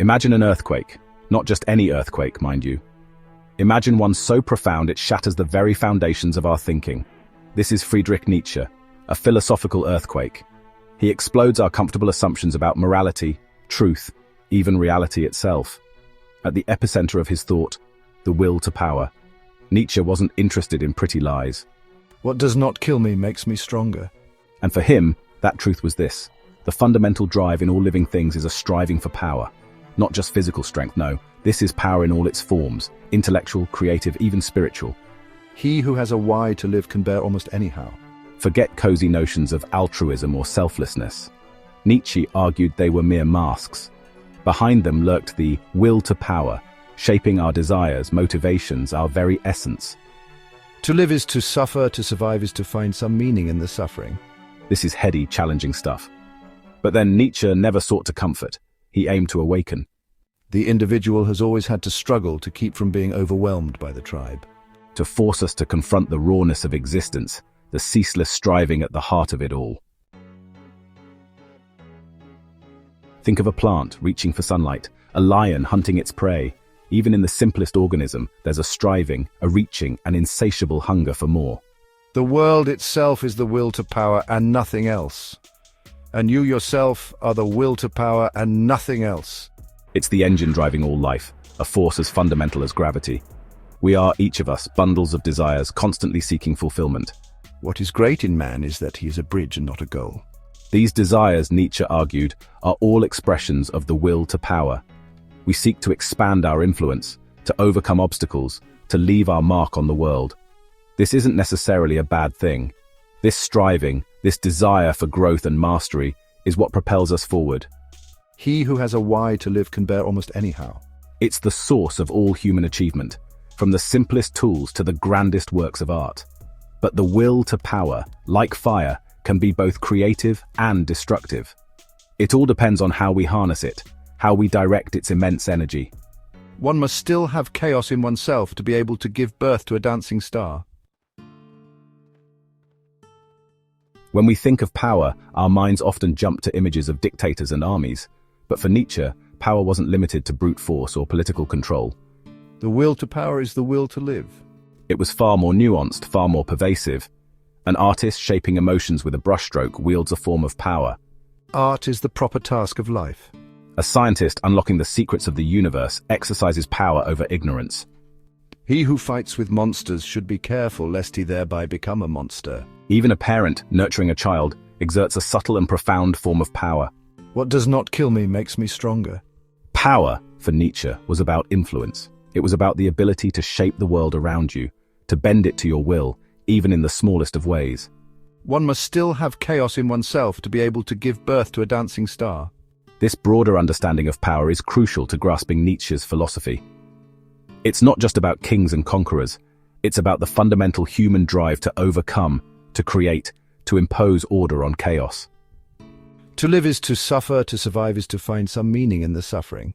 Imagine an earthquake, not just any earthquake, mind you. Imagine one so profound it shatters the very foundations of our thinking. This is Friedrich Nietzsche, a philosophical earthquake. He explodes our comfortable assumptions about morality, truth, even reality itself. At the epicenter of his thought, the will to power. Nietzsche wasn't interested in pretty lies. What does not kill me makes me stronger. And for him, that truth was this. The fundamental drive in all living things is a striving for power. Not just physical strength, no. This is power in all its forms, intellectual, creative, even spiritual. He who has a why to live can bear almost anyhow. Forget cozy notions of altruism or selflessness. Nietzsche argued they were mere masks. Behind them lurked the will to power, shaping our desires, motivations, our very essence. To live is to suffer, to survive is to find some meaning in the suffering. This is heady, challenging stuff. But then Nietzsche never sought to comfort. He aimed to awaken. The individual has always had to struggle to keep from being overwhelmed by the tribe. To force us to confront the rawness of existence, the ceaseless striving at the heart of it all. Think of a plant reaching for sunlight, a lion hunting its prey. Even in the simplest organism, there's a striving, a reaching, an insatiable hunger for more. The world itself is the will to power and nothing else. And you yourself are the will to power and nothing else. It's the engine driving all life, a force as fundamental as gravity. We are, each of us, bundles of desires constantly seeking fulfillment. What is great in man is that he is a bridge and not a goal. These desires, Nietzsche argued, are all expressions of the will to power. We seek to expand our influence, to overcome obstacles, to leave our mark on the world. This isn't necessarily a bad thing. This striving, this desire for growth and mastery, is what propels us forward. He who has a why to live can bear almost anyhow. It's the source of all human achievement, from the simplest tools to the grandest works of art. But the will to power, like fire, can be both creative and destructive. It all depends on how we harness it, how we direct its immense energy. One must still have chaos in oneself to be able to give birth to a dancing star. When we think of power, our minds often jump to images of dictators and armies. But for Nietzsche, power wasn't limited to brute force or political control. The will to power is the will to live. It was far more nuanced, far more pervasive. An artist shaping emotions with a brushstroke wields a form of power. Art is the proper task of life. A scientist unlocking the secrets of the universe exercises power over ignorance. He who fights with monsters should be careful lest he thereby become a monster. Even a parent nurturing a child exerts a subtle and profound form of power. What does not kill me makes me stronger. Power, for Nietzsche, was about influence. It was about the ability to shape the world around you, to bend it to your will, even in the smallest of ways. One must still have chaos in oneself to be able to give birth to a dancing star. This broader understanding of power is crucial to grasping Nietzsche's philosophy. It's not just about kings and conquerors. It's about the fundamental human drive to overcome, to create, to impose order on chaos. To live is to suffer, to survive is to find some meaning in the suffering.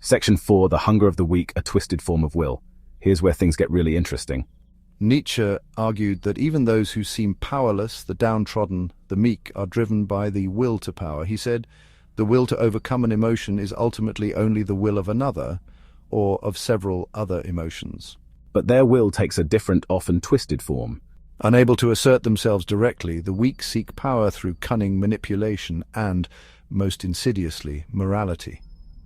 Section 4, The Hunger of the Weak, a Twisted Form of Will. Here's where things get really interesting. Nietzsche argued that even those who seem powerless, the downtrodden, the meek, are driven by the will to power. He said, the will to overcome an emotion is ultimately only the will of another, or of several other emotions. But their will takes a different, often twisted form. Unable to assert themselves directly, the weak seek power through cunning manipulation and, most insidiously, morality.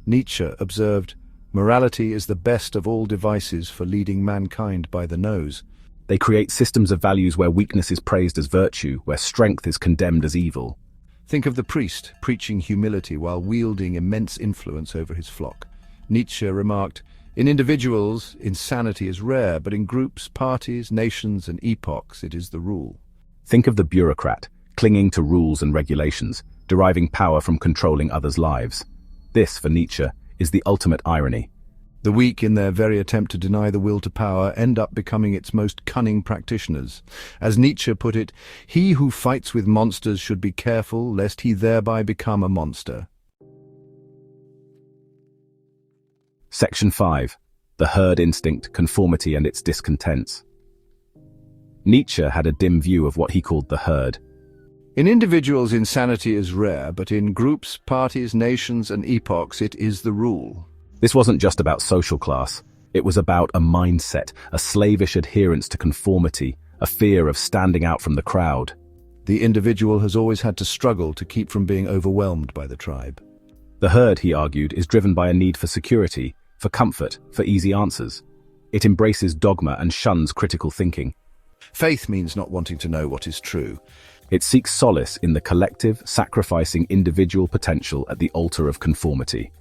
Nietzsche observed, morality is the best of all devices for leading mankind by the nose. They create systems of values where weakness is praised as virtue, where strength is condemned as evil. Think of the priest preaching humility while wielding immense influence over his flock. Nietzsche remarked, in individuals, insanity is rare, but in groups, parties, nations, and epochs, it is the rule. Think of the bureaucrat, clinging to rules and regulations, deriving power from controlling others' lives. This, for Nietzsche, is the ultimate irony. The weak, in their very attempt to deny the will to power, end up becoming its most cunning practitioners. As Nietzsche put it, he who fights with monsters should be careful lest he thereby become a monster. Section 5. The herd instinct, conformity and its discontents. Nietzsche had a dim view of what he called the herd. In individuals, insanity is rare, but in groups, parties, nations, and epochs, it is the rule. This wasn't just about social class. It was about a mindset, a slavish adherence to conformity, a fear of standing out from the crowd. The individual has always had to struggle to keep from being overwhelmed by the tribe. The herd, he argued, is driven by a need for security, for comfort, for easy answers. It embraces dogma and shuns critical thinking. Faith means not wanting to know what is true. It seeks solace in the collective, sacrificing individual potential at the altar of conformity.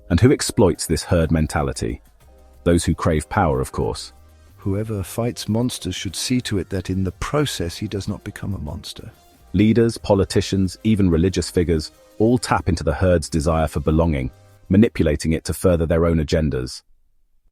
And who exploits this herd mentality? Those who crave power, of course. Whoever fights monsters should see to it that in the process he does not become a monster. Leaders, politicians, even religious figures all tap into the herd's desire for belonging, manipulating it to further their own agendas.